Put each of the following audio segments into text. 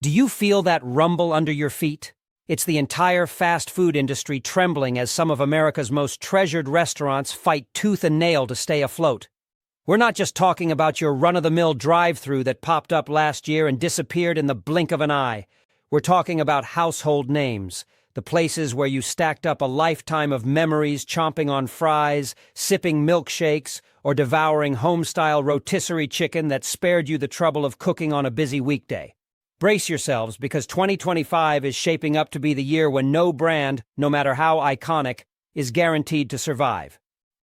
Do you feel that rumble under your feet? It's the entire fast food industry trembling as some of America's most treasured restaurants fight tooth and nail to stay afloat. We're not just talking about your run-of-the-mill drive-thru that popped up last year and disappeared in the blink of an eye. We're talking about household names, the places where you stacked up a lifetime of memories chomping on fries, sipping milkshakes, or devouring home-style rotisserie chicken that spared you the trouble of cooking on a busy weekday. Brace yourselves, because 2025 is shaping up to be the year when no brand, no matter how iconic, is guaranteed to survive.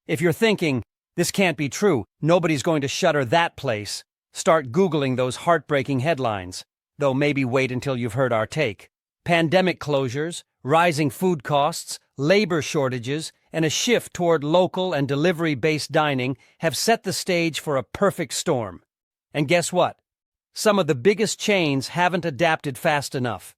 If you're thinking, this can't be true, nobody's going to shutter that place, start Googling those heartbreaking headlines, though maybe wait until you've heard our take. Pandemic closures, rising food costs, labor shortages, and a shift toward local and delivery-based dining have set the stage for a perfect storm. And guess what? Some of the biggest chains haven't adapted fast enough.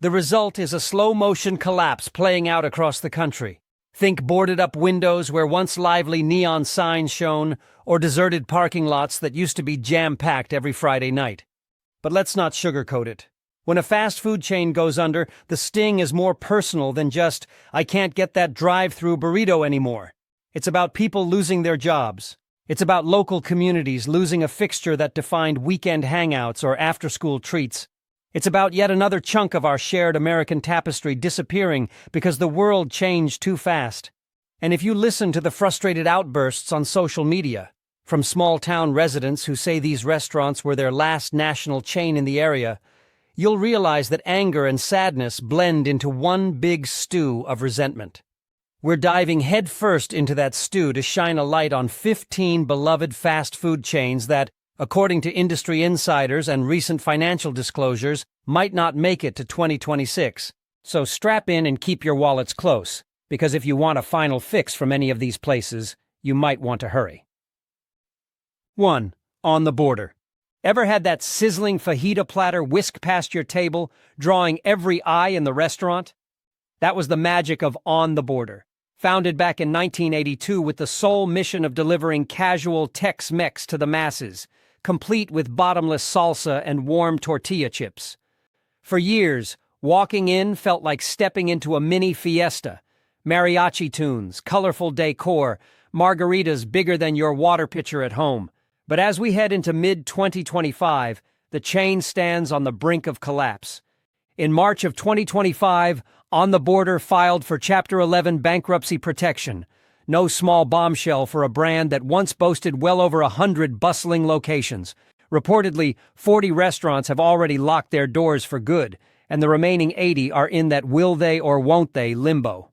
The result is a slow-motion collapse playing out across the country. Think boarded-up windows where once lively neon signs shone, or deserted parking lots that used to be jam-packed every Friday night. But let's not sugarcoat it. When a fast food chain goes under, the sting is more personal than just, I can't get that drive-through burrito anymore. It's about people losing their jobs. It's about local communities losing a fixture that defined weekend hangouts or after-school treats. It's about yet another chunk of our shared American tapestry disappearing because the world changed too fast. And if you listen to the frustrated outbursts on social media, from small-town residents who say these restaurants were their last national chain in the area, you'll realize that anger and sadness blend into one big stew of resentment. We're diving headfirst into that stew to shine a light on 15 beloved fast food chains that, according to industry insiders and recent financial disclosures, might not make it to 2026. So strap in and keep your wallets close, because if you want a final fix from any of these places, you might want to hurry. 1. On the Border. Ever had that sizzling fajita platter whisk past your table, drawing every eye in the restaurant? That was the magic of On the Border. Founded back in 1982 with the sole mission of delivering casual Tex-Mex to the masses, complete with bottomless salsa and warm tortilla chips. For years, walking in felt like stepping into a mini fiesta. Mariachi tunes, colorful decor, margaritas bigger than your water pitcher at home. But as we head into mid-2025, the chain stands on the brink of collapse. In March of 2025, On the Border filed for Chapter 11 bankruptcy protection. No small bombshell for a brand that once boasted well over 100 bustling locations. Reportedly, 40 restaurants have already locked their doors for good, and the remaining 80 are in that will they or won't they limbo.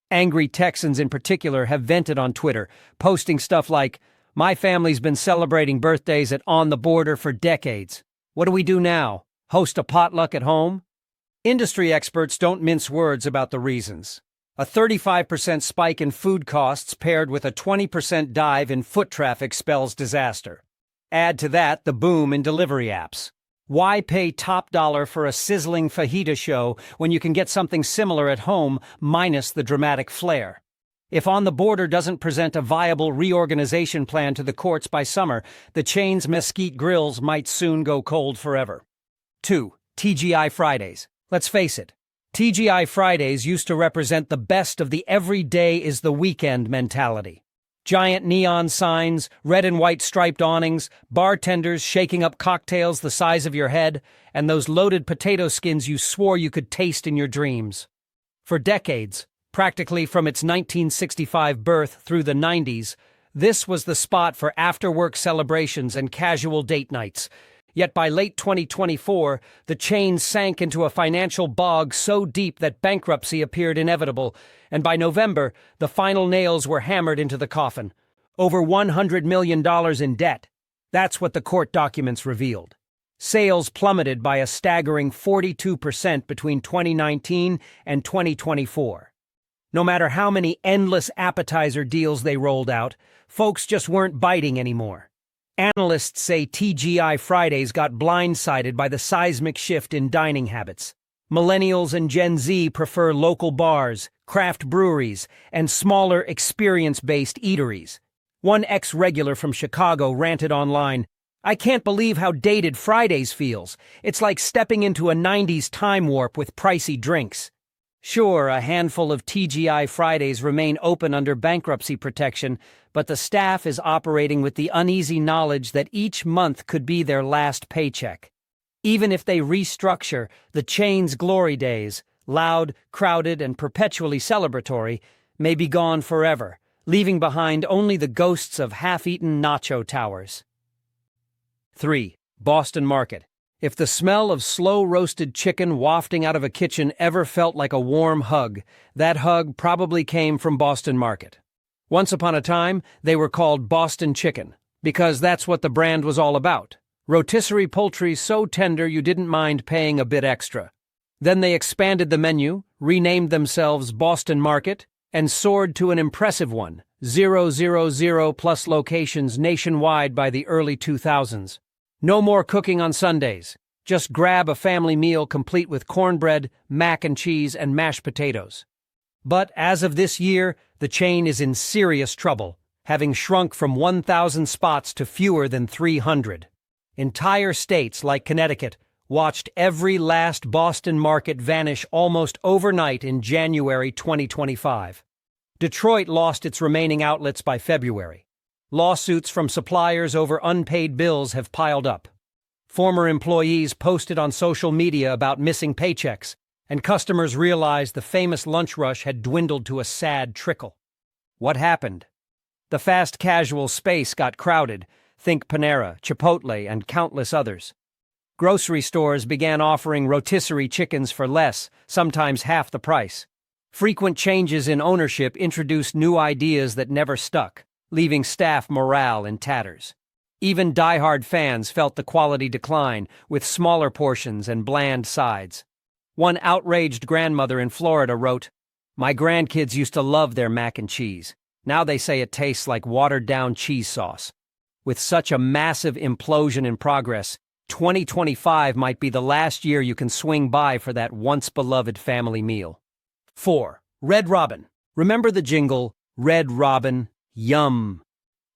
Angry Texans in particular have vented on Twitter, posting stuff like, "My family's been celebrating birthdays at On the Border for decades. What do we do now? Host a potluck at home?" Industry experts don't mince words about the reasons. A 35% spike in food costs paired with a 20% dive in foot traffic spells disaster. Add to that the boom in delivery apps. Why pay top dollar for a sizzling fajita show when you can get something similar at home minus the dramatic flair? If On the Border doesn't present a viable reorganization plan to the courts by summer, the chain's mesquite grills might soon go cold forever. 2. TGI Fridays. Let's face it, TGI Fridays used to represent the best of the everyday is the weekend mentality. Giant neon signs, red and white striped awnings, bartenders shaking up cocktails the size of your head, and those loaded potato skins you swore you could taste in your dreams. For decades, practically from its 1965 birth through the 90s, this was the spot for after-work celebrations and casual date nights. Yet by late 2024, the chain sank into a financial bog so deep that bankruptcy appeared inevitable, and by November, the final nails were hammered into the coffin. Over $100 million in debt. That's what the court documents revealed. Sales plummeted by a staggering 42% between 2019 and 2024. No matter how many endless appetizer deals they rolled out, folks just weren't biting anymore. Analysts say TGI Fridays got blindsided by the seismic shift in dining habits. Millennials and Gen Z prefer local bars, craft breweries, and smaller experience-based eateries. One ex-regular from Chicago ranted online, I can't believe how dated Fridays feels. It's like stepping into a 90s time warp with pricey drinks. Sure, a handful of TGI Fridays remain open under bankruptcy protection, but the staff is operating with the uneasy knowledge that each month could be their last paycheck. Even if they restructure, the chain's glory days, loud, crowded, and perpetually celebratory, may be gone forever, leaving behind only the ghosts of half-eaten nacho towers. 3. Boston Market. If the smell of slow-roasted chicken wafting out of a kitchen ever felt like a warm hug, that hug probably came from Boston Market. Once upon a time, they were called Boston Chicken, because that's what the brand was all about. Rotisserie poultry so tender you didn't mind paying a bit extra. Then they expanded the menu, renamed themselves Boston Market, and soared to an impressive 1,000+ locations nationwide by the early 2000s. No more cooking on Sundays. Just grab a family meal complete with cornbread, mac and cheese, and mashed potatoes. But as of this year, the chain is in serious trouble, having shrunk from 1,000 spots to fewer than 300. Entire states like Connecticut watched every last Boston Market vanish almost overnight in January 2025. Detroit lost its remaining outlets by February. Lawsuits from suppliers over unpaid bills have piled up. Former employees posted on social media about missing paychecks, and customers realized the famous lunch rush had dwindled to a sad trickle. What happened? The fast casual space got crowded. Think Panera, Chipotle, and countless others. Grocery stores began offering rotisserie chickens for less, sometimes half the price. Frequent changes in ownership introduced new ideas that never stuck, leaving staff morale in tatters. Even die-hard fans felt the quality decline, with smaller portions and bland sides. One outraged grandmother in Florida wrote, "My grandkids used to love their mac and cheese. Now they say it tastes like watered-down cheese sauce." With such a massive implosion in progress, 2025 might be the last year you can swing by for that once-beloved family meal. 4. Red Robin. Remember the jingle, Red Robin? Yum.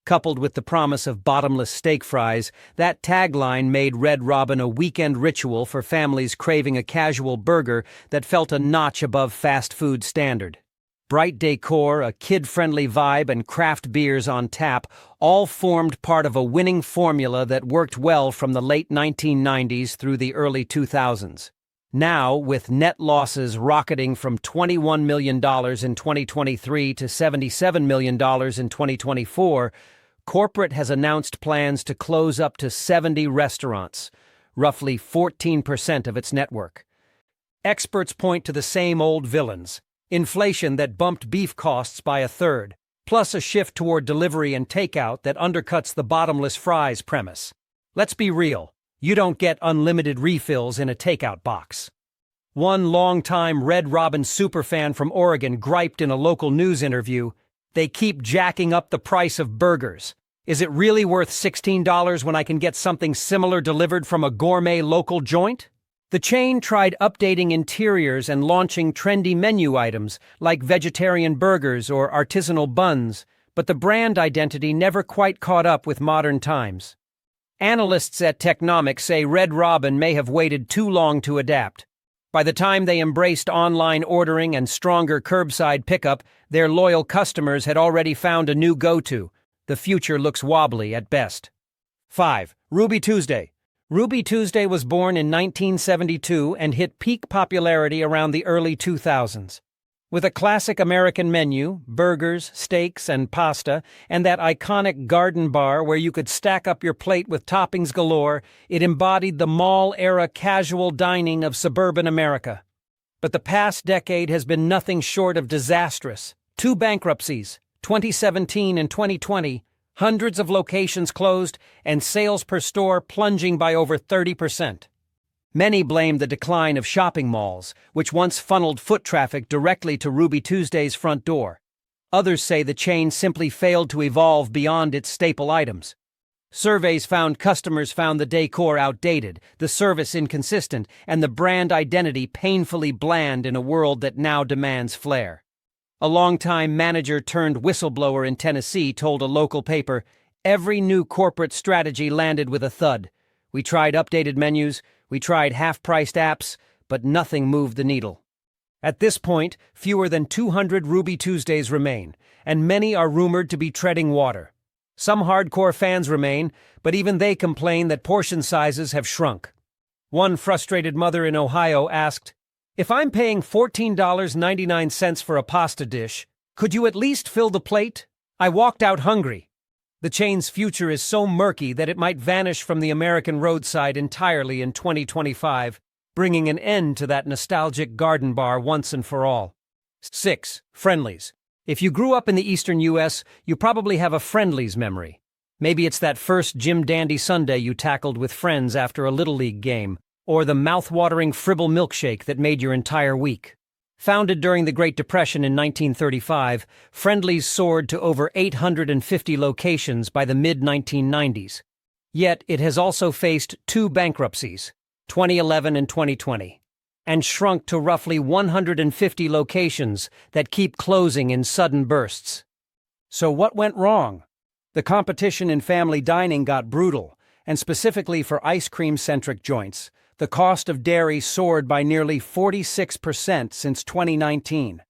Coupled with the promise of bottomless steak fries, that tagline made Red Robin a weekend ritual for families craving a casual burger that felt a notch above fast food standard. Bright decor, a kid-friendly vibe, and craft beers on tap all formed part of a winning formula that worked well from the late 1990s through the early 2000s. Now, with net losses rocketing from $21 million in 2023 to $77 million in 2024, corporate has announced plans to close up to 70 restaurants, roughly 14% of its network. Experts point to the same old villains: inflation that bumped beef costs by a third, plus a shift toward delivery and takeout that undercuts the bottomless fries premise. Let's be real. You don't get unlimited refills in a takeout box. One longtime Red Robin superfan from Oregon griped in a local news interview, "They keep jacking up the price of burgers. Is it really worth $16 when I can get something similar delivered from a gourmet local joint?" The chain tried updating interiors and launching trendy menu items like vegetarian burgers or artisanal buns, but the brand identity never quite caught up with modern times. Analysts at Technomic say Red Robin may have waited too long to adapt. By the time they embraced online ordering and stronger curbside pickup, their loyal customers had already found a new go-to. The future looks wobbly at best. 5. Ruby Tuesday. Ruby Tuesday was born in 1972 and hit peak popularity around the early 2000s. With a classic American menu, burgers, steaks, and pasta, and that iconic garden bar where you could stack up your plate with toppings galore, it embodied the mall-era casual dining of suburban America. But the past decade has been nothing short of disastrous. 2 bankruptcies, 2017 and 2020, hundreds of locations closed, and sales per store plunging by over 30%. Many blame the decline of shopping malls, which once funneled foot traffic directly to Ruby Tuesday's front door. Others say the chain simply failed to evolve beyond its staple items. Surveys found customers found the decor outdated, the service inconsistent, and the brand identity painfully bland in a world that now demands flair. A longtime manager turned whistleblower in Tennessee told a local paper, Every new corporate strategy landed with a thud. We tried updated menus, we tried half-priced apps, but nothing moved the needle. At this point, fewer than 200 Ruby Tuesdays remain, and many are rumored to be treading water. Some hardcore fans remain, but even they complain that portion sizes have shrunk. One frustrated mother in Ohio asked, "If I'm paying $14.99 for a pasta dish, could you at least fill the plate? I walked out hungry." The chain's future is so murky that it might vanish from the American roadside entirely in 2025, bringing an end to that nostalgic garden bar once and for all. 6. Friendlies. If you grew up in the eastern U.S., you probably have a Friendlies memory. Maybe it's that first Jim Dandy sundae you tackled with friends after a Little League game, or the mouth-watering Fribble milkshake that made your entire week. Founded during the Great Depression in 1935, Friendlies soared to over 850 locations by the mid-1990s. Yet it has also faced two bankruptcies, 2011 and 2020, and shrunk to roughly 150 locations that keep closing in sudden bursts. So what went wrong? The competition in family dining got brutal, and specifically for ice cream-centric joints, the cost of dairy soared by nearly 46% since 2019.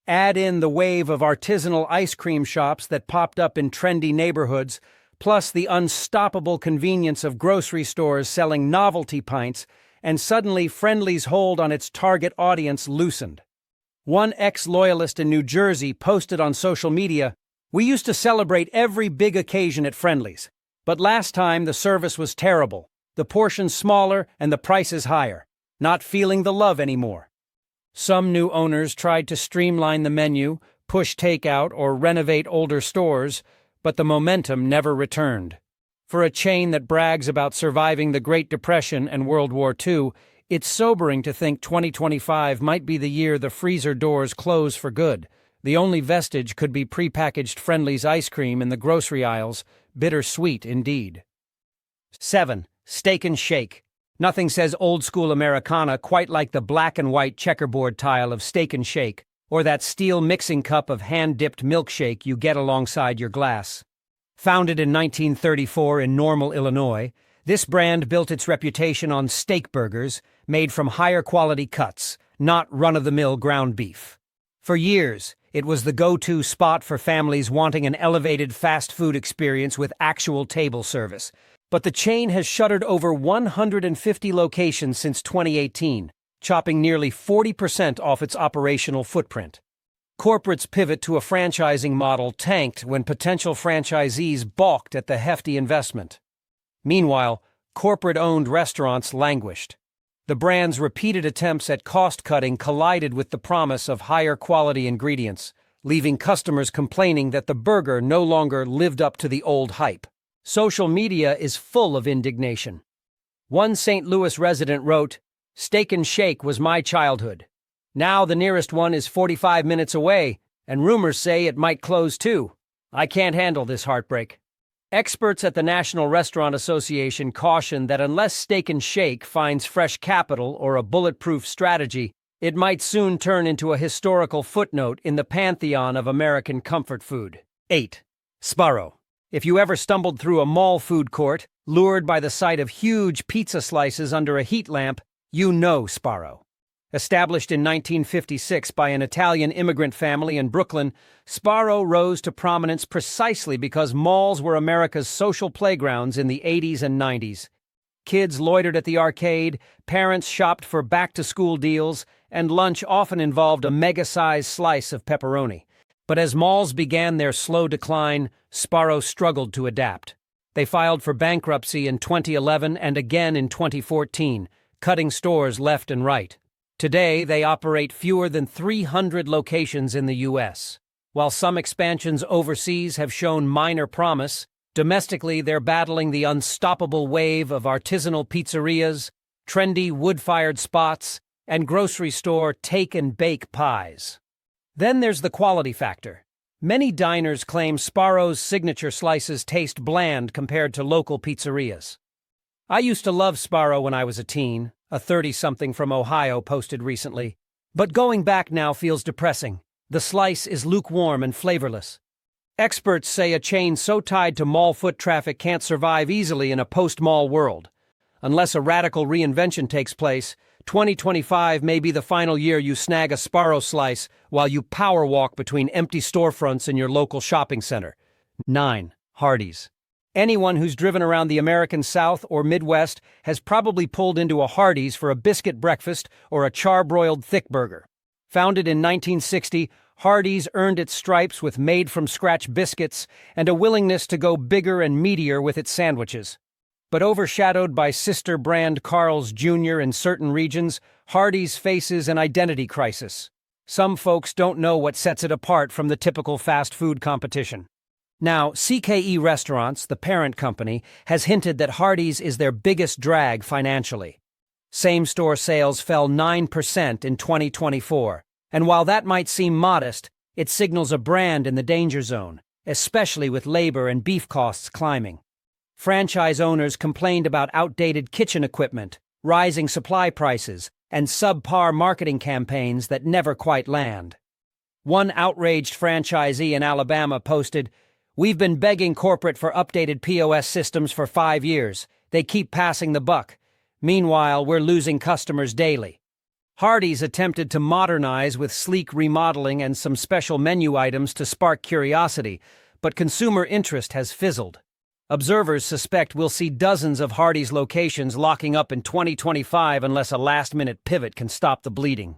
Add in the wave of artisanal ice cream shops that popped up in trendy neighborhoods, plus the unstoppable convenience of grocery stores selling novelty pints, and suddenly Friendly's hold on its target audience loosened. One ex-loyalist in New Jersey posted on social media, "We used to celebrate every big occasion at Friendly's, but last time the service was terrible. The portions smaller and the prices higher. Not feeling the love anymore." Some new owners tried to streamline the menu, push takeout, or renovate older stores, but the momentum never returned. For a chain that brags about surviving the Great Depression and World War II, it's sobering to think 2025 might be the year the freezer doors close for good. The only vestige could be prepackaged Friendly's ice cream in the grocery aisles, bittersweet indeed. 7. Steak and Shake. Nothing says old-school Americana quite like the black and white checkerboard tile of Steak and Shake, or that steel mixing cup of hand-dipped milkshake you get alongside your glass. Founded in 1934 in Normal, Illinois, this brand built its reputation on steak burgers made from higher-quality cuts, not run-of-the-mill ground beef. For years, it was the go-to spot for families wanting an elevated fast food experience with actual table service. But the chain has shuttered over 150 locations since 2018, chopping nearly 40% off its operational footprint. Corporate's pivot to a franchising model tanked when potential franchisees balked at the hefty investment. Meanwhile, corporate-owned restaurants languished. The brand's repeated attempts at cost-cutting collided with the promise of higher-quality ingredients, leaving customers complaining that the burger no longer lived up to the old hype. Social media is full of indignation. One St. Louis resident wrote, "Steak and Shake was my childhood. Now the nearest one is 45 minutes away, and rumors say it might close too. I can't handle this heartbreak." Experts at the National Restaurant Association caution that unless Steak and Shake finds fresh capital or a bulletproof strategy, it might soon turn into a historical footnote in the pantheon of American comfort food. 8. Sparrow. If you ever stumbled through a mall food court, lured by the sight of huge pizza slices under a heat lamp, you know Sparrow. Established in 1956 by an Italian immigrant family in Brooklyn, Sparrow rose to prominence precisely because malls were America's social playgrounds in the 80s and 90s. Kids loitered at the arcade, parents shopped for back-to-school deals, and lunch often involved a mega-sized slice of pepperoni. But as malls began their slow decline, Sparrow struggled to adapt. They filed for bankruptcy in 2011 and again in 2014, cutting stores left and right. Today, they operate fewer than 300 locations in the U.S. While some expansions overseas have shown minor promise, domestically they're battling the unstoppable wave of artisanal pizzerias, trendy wood-fired spots, and grocery store take-and-bake pies. Then there's the quality factor. Many diners claim Sparrow's signature slices taste bland compared to local pizzerias. "I used to love Sparrow when I was a teen," a 30-something from Ohio posted recently. "But going back now feels depressing. The slice is lukewarm and flavorless." Experts say a chain so tied to mall foot traffic can't survive easily in a post-mall world. Unless a radical reinvention takes place, 2025 may be the final year you snag a Sparrow slice while you power walk between empty storefronts in your local shopping center. 9. Hardee's. Anyone who's driven around the American South or Midwest has probably pulled into a Hardee's for a biscuit breakfast or a charbroiled thick burger. Founded in 1960, Hardee's earned its stripes with made-from-scratch biscuits and a willingness to go bigger and meatier with its sandwiches. But overshadowed by sister brand Carl's Jr. in certain regions, Hardee's faces an identity crisis. Some folks don't know what sets it apart from the typical fast food competition. Now, CKE Restaurants, the parent company, has hinted that Hardee's is their biggest drag financially. Same-store sales fell 9% in 2024, and while that might seem modest, it signals a brand in the danger zone, especially with labor and beef costs climbing. Franchise owners complained about outdated kitchen equipment, rising supply prices, and subpar marketing campaigns that never quite land. One outraged franchisee in Alabama posted, "We've been begging corporate for updated POS systems for 5 years. They keep passing the buck. Meanwhile, we're losing customers daily." Hardee's attempted to modernize with sleek remodeling and some special menu items to spark curiosity, but consumer interest has fizzled. Observers suspect we'll see dozens of Hardee's locations locking up in 2025 unless a last-minute pivot can stop the bleeding.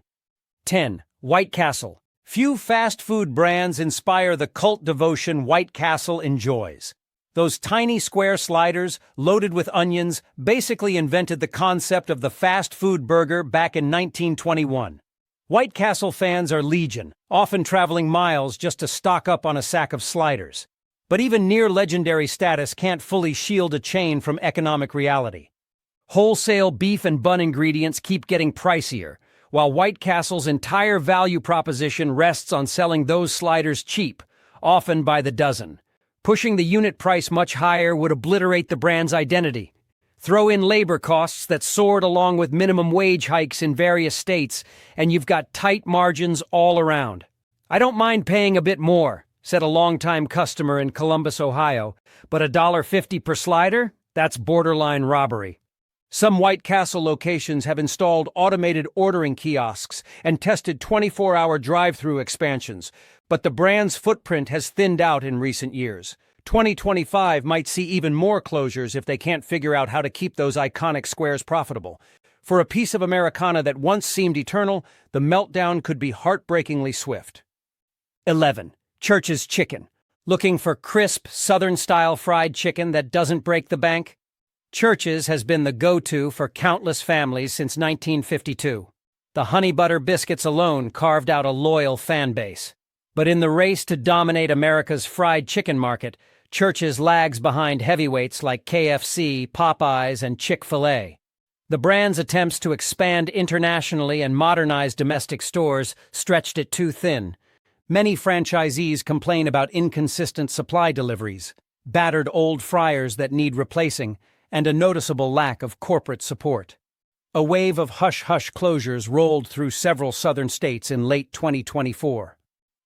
10. White Castle. Few fast food brands inspire the cult devotion White Castle enjoys. Those tiny square sliders, loaded with onions, basically invented the concept of the fast food burger back in 1921. White Castle fans are legion, often traveling miles just to stock up on a sack of sliders. But even near-legendary status can't fully shield a chain from economic reality. Wholesale beef and bun ingredients keep getting pricier, while White Castle's entire value proposition rests on selling those sliders cheap, often by the dozen. Pushing the unit price much higher would obliterate the brand's identity. Throw in labor costs that soared along with minimum wage hikes in various states, and you've got tight margins all around. "I don't mind paying a bit more," said a longtime customer in Columbus, Ohio, "but $1.50 per slider? That's borderline robbery." Some White Castle locations have installed automated ordering kiosks and tested 24-hour drive-through expansions, but the brand's footprint has thinned out in recent years. 2025 might see even more closures if they can't figure out how to keep those iconic squares profitable. For a piece of Americana that once seemed eternal, the meltdown could be heartbreakingly swift. 11. Church's Chicken. Looking for crisp, Southern-style fried chicken that doesn't break the bank? Church's has been the go-to for countless families since 1952. The honey butter biscuits alone carved out a loyal fan base. But in the race to dominate America's fried chicken market, Church's lags behind heavyweights like KFC, Popeyes, and Chick-fil-A. The brand's attempts to expand internationally and modernize domestic stores stretched it too thin. Many franchisees complain about inconsistent supply deliveries, battered old fryers that need replacing, and a noticeable lack of corporate support. A wave of hush-hush closures rolled through several southern states in late 2024.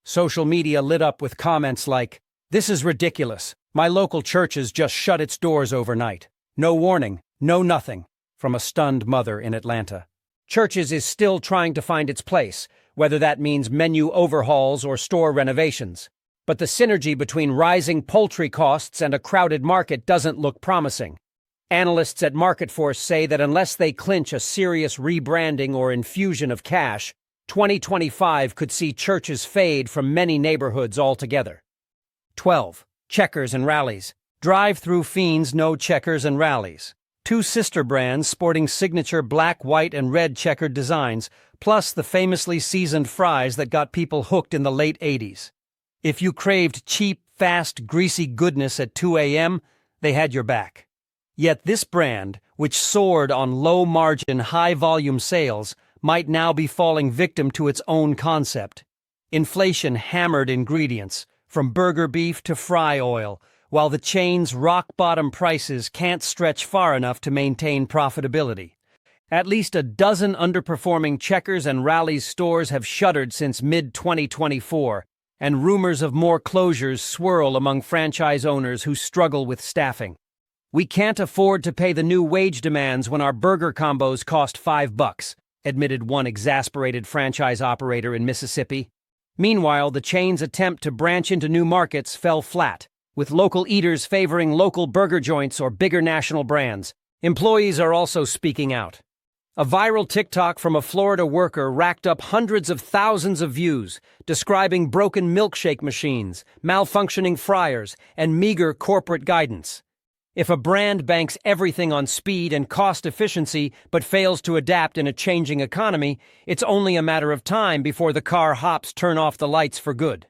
Social media lit up with comments like, "This is ridiculous. My local Church's just shut its doors overnight. No warning, no nothing," from a stunned mother in Atlanta. Church's is still trying to find its place, whether that means menu overhauls or store renovations. But the synergy between rising poultry costs and a crowded market doesn't look promising. Analysts at MarketForce say that unless they clinch a serious rebranding or infusion of cash, 2025 could see Church's fade from many neighborhoods altogether. 12. Checkers and Rallies. Drive-through fiends know Checkers and Rallies. Two sister brands sporting signature black, white, and red checkered designs, plus the famously seasoned fries that got people hooked in the late 80s. If you craved cheap, fast, greasy goodness at 2 a.m., they had your back. Yet this brand, which soared on low-margin, high-volume sales, might now be falling victim to its own concept. Inflation hammered ingredients, from burger beef to fry oil, while the chain's rock-bottom prices can't stretch far enough to maintain profitability. At least a dozen underperforming Checkers and Rallies stores have shuttered since mid-2024, and rumors of more closures swirl among franchise owners who struggle with staffing. "We can't afford to pay the new wage demands when our burger combos cost $5, admitted one exasperated franchise operator in Mississippi. Meanwhile, the chain's attempt to branch into new markets fell flat, with local eaters favoring local burger joints or bigger national brands. Employees are also speaking out. A viral TikTok from a Florida worker racked up hundreds of thousands of views, describing broken milkshake machines, malfunctioning fryers, and meager corporate guidance. If a brand banks everything on speed and cost efficiency but fails to adapt in a changing economy, it's only a matter of time before the car hops turn off the lights for good.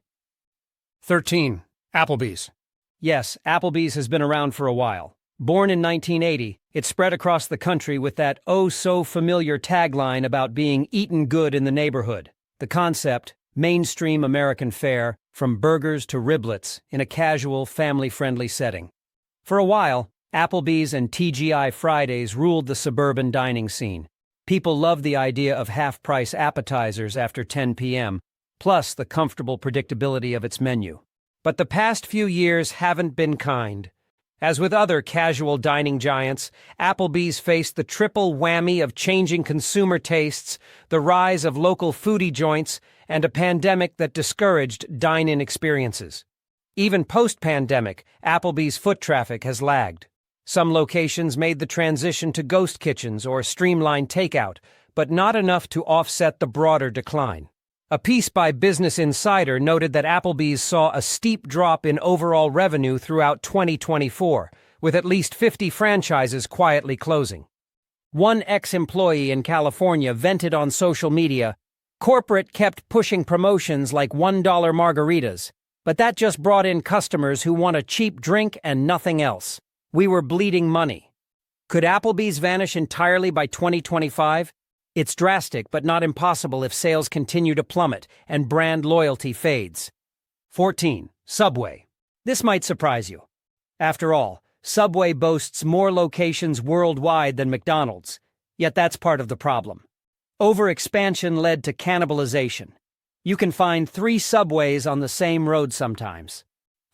13. Applebee's. Yes, Applebee's has been around for a while. Born in 1980, it spread across the country with that oh-so-familiar tagline about being eaten good in the neighborhood. The concept, mainstream American fare, from burgers to riblets, in a casual, family-friendly setting. For a while, Applebee's and TGI Fridays ruled the suburban dining scene. People loved the idea of half-price appetizers after 10 p.m., plus the comfortable predictability of its menu. But the past few years haven't been kind. As with other casual dining giants, Applebee's faced the triple whammy of changing consumer tastes, the rise of local foodie joints, and a pandemic that discouraged dine-in experiences. Even post-pandemic, Applebee's foot traffic has lagged. Some locations made the transition to ghost kitchens or streamlined takeout, but not enough to offset the broader decline. A piece by Business Insider noted that Applebee's saw a steep drop in overall revenue throughout 2024, with at least 50 franchises quietly closing. One ex-employee in California vented on social media, "Corporate kept pushing promotions like $1 margaritas, but that just brought in customers who want a cheap drink and nothing else. We were bleeding money." Could Applebee's vanish entirely by 2025? It's drastic, but not impossible if sales continue to plummet and brand loyalty fades. 14. Subway. This might surprise you. After all, Subway boasts more locations worldwide than McDonald's, yet that's part of the problem. Overexpansion led to cannibalization. You can find 3 Subways on the same road sometimes.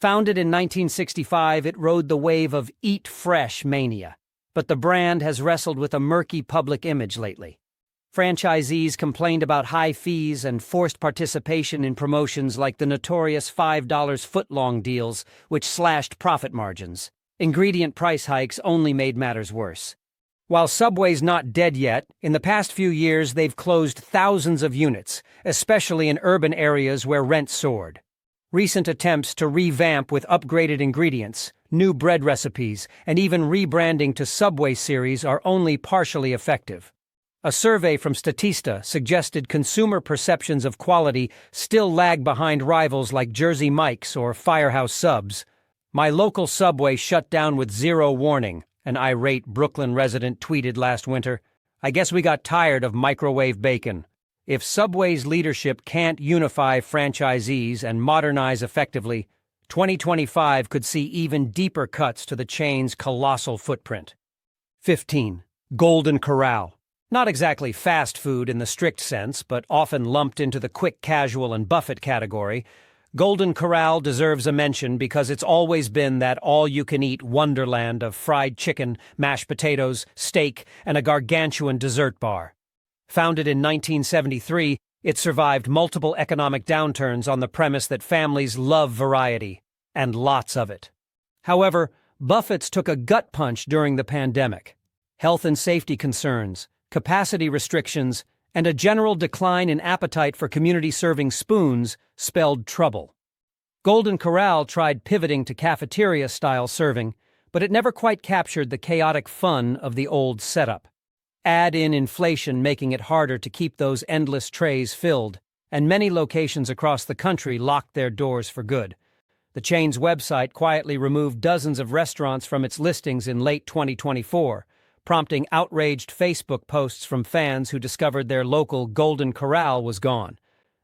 Founded in 1965, it rode the wave of eat fresh mania, but the brand has wrestled with a murky public image lately. Franchisees complained about high fees and forced participation in promotions like the notorious $5 footlong deals, which slashed profit margins. Ingredient price hikes only made matters worse. While Subway's not dead yet, in the past few years they've closed thousands of units, especially in urban areas where rent soared. Recent attempts to revamp with upgraded ingredients, new bread recipes, and even rebranding to Subway series are only partially effective. A survey from Statista suggested consumer perceptions of quality still lag behind rivals like Jersey Mike's or Firehouse Subs. "My local Subway shut down with zero warning," an irate Brooklyn resident tweeted last winter. "I guess we got tired of microwave bacon." If Subway's leadership can't unify franchisees and modernize effectively, 2025 could see even deeper cuts to the chain's colossal footprint. 15. Golden Corral. Not exactly fast food in the strict sense, but often lumped into the quick casual and buffet category, Golden Corral deserves a mention because it's always been that all-you-can-eat wonderland of fried chicken, mashed potatoes, steak, and a gargantuan dessert bar. Founded in 1973, it survived multiple economic downturns on the premise that families love variety, and lots of it. However, Buffett's took a gut punch during the pandemic. Health and safety concerns, capacity restrictions, and a general decline in appetite for community-serving spoons spelled trouble. Golden Corral tried pivoting to cafeteria-style serving, but it never quite captured the chaotic fun of the old setup. Add in inflation making it harder to keep those endless trays filled, and many locations across the country locked their doors for good. The chain's website quietly removed dozens of restaurants from its listings in late 2024, prompting outraged Facebook posts from fans who discovered their local Golden Corral was gone.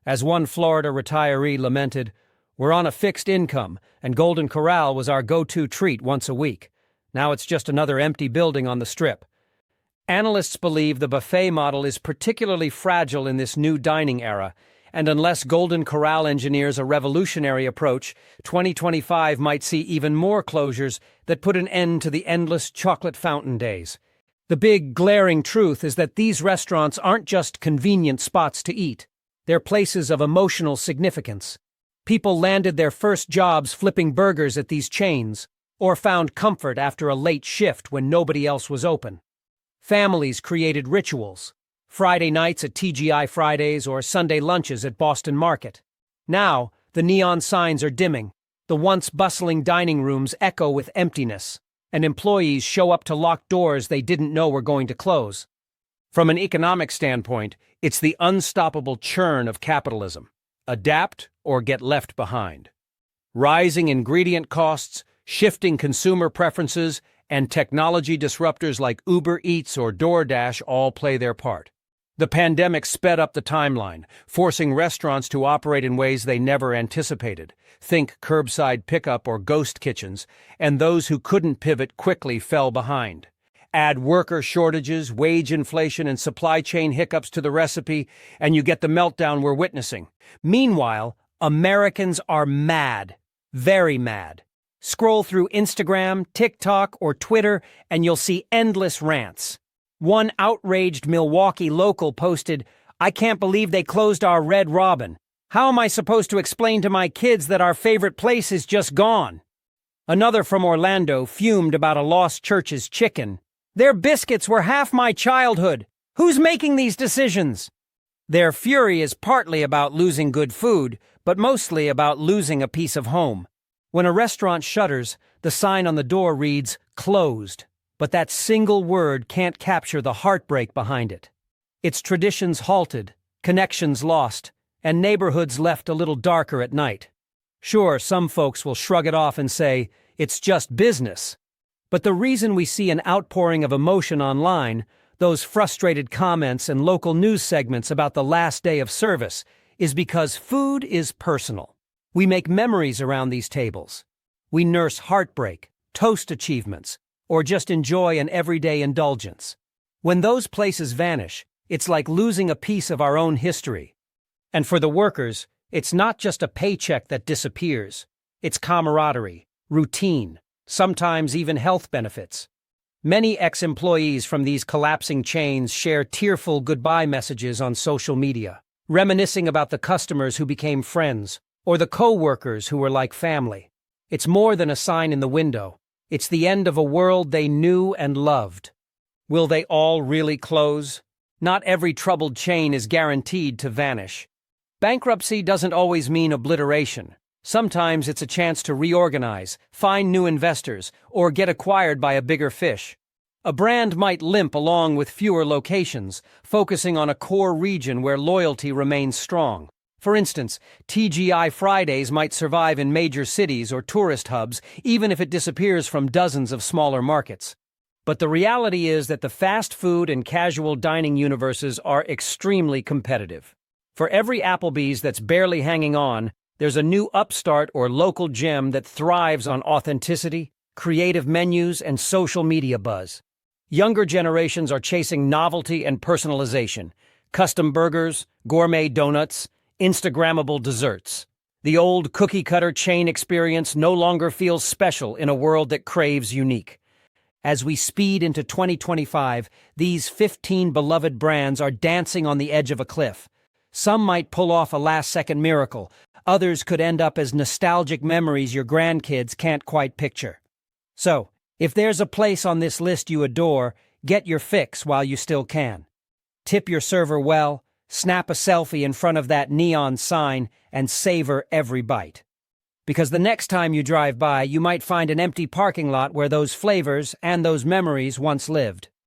As one Florida retiree lamented, "We're on a fixed income, and Golden Corral was our go-to treat once a week. Now it's just another empty building on the Strip." Analysts believe the buffet model is particularly fragile in this new dining era, And unless Golden Corral engineers a revolutionary approach, 2025 might see even more closures that put an end to the endless chocolate fountain days. The big, glaring truth is that these restaurants aren't just convenient spots to eat. They're places of emotional significance. People landed their first jobs flipping burgers at these chains, or found comfort after a late shift when nobody else was open. Families created rituals. Friday nights at TGI Fridays or Sunday lunches at Boston Market. Now, the neon signs are dimming. The once bustling dining rooms echo with emptiness, and employees show up to locked doors they didn't know were going to close. From an economic standpoint, it's the unstoppable churn of capitalism. Adapt or get left behind. Rising ingredient costs, shifting consumer preferences, and technology disruptors like Uber Eats or DoorDash all play their part. The pandemic sped up the timeline, forcing restaurants to operate in ways they never anticipated. Think curbside pickup or ghost kitchens, and those who couldn't pivot quickly fell behind. Add worker shortages, wage inflation, and supply chain hiccups to the recipe, and you get the meltdown we're witnessing. Meanwhile, Americans are mad. Very mad. Scroll through Instagram, TikTok, or Twitter, and you'll see endless rants. One outraged Milwaukee local posted, "I can't believe they closed our Red Robin. How am I supposed to explain to my kids that our favorite place is just gone?" Another from Orlando fumed about a Lost Church's chicken. "Their biscuits were half my childhood. Who's making these decisions?" Their fury is partly about losing good food, but mostly about losing a piece of home. When a restaurant shutters, the sign on the door reads, "Closed." But that single word can't capture the heartbreak behind it. Its traditions halted, connections lost, and neighborhoods left a little darker at night. Sure, some folks will shrug it off and say, it's just business. But the reason we see an outpouring of emotion online, those frustrated comments and local news segments about the last day of service, is because food is personal. We make memories around these tables. We nurse heartbreak, toast achievements, or just enjoy an everyday indulgence. When those places vanish, it's like losing a piece of our own history. And for the workers, it's not just a paycheck that disappears. It's camaraderie, routine, sometimes even health benefits. Many ex-employees from these collapsing chains share tearful goodbye messages on social media, reminiscing about the customers who became friends, or the co-workers who were like family. It's more than a sign in the window. It's the end of a world they knew and loved. Will they all really close? Not every troubled chain is guaranteed to vanish. Bankruptcy doesn't always mean obliteration. Sometimes it's a chance to reorganize, find new investors, or get acquired by a bigger fish. A brand might limp along with fewer locations, focusing on a core region where loyalty remains strong. For instance, TGI Fridays might survive in major cities or tourist hubs, even if it disappears from dozens of smaller markets. But the reality is that the fast food and casual dining universes are extremely competitive. For every Applebee's that's barely hanging on, there's a new upstart or local gem that thrives on authenticity, creative menus, and social media buzz. Younger generations are chasing novelty and personalization, custom burgers, gourmet donuts, Instagrammable desserts. The old cookie-cutter chain experience no longer feels special in a world that craves unique. As we speed into 2025, these 15 beloved brands are dancing on the edge of a cliff. Some might pull off a last-second miracle. Others could end up as nostalgic memories your grandkids can't quite picture. So, if there's a place on this list you adore, get your fix while you still can. Tip your server well, snap a selfie in front of that neon sign, and savor every bite. Because the next time you drive by, you might find an empty parking lot where those flavors and those memories once lived.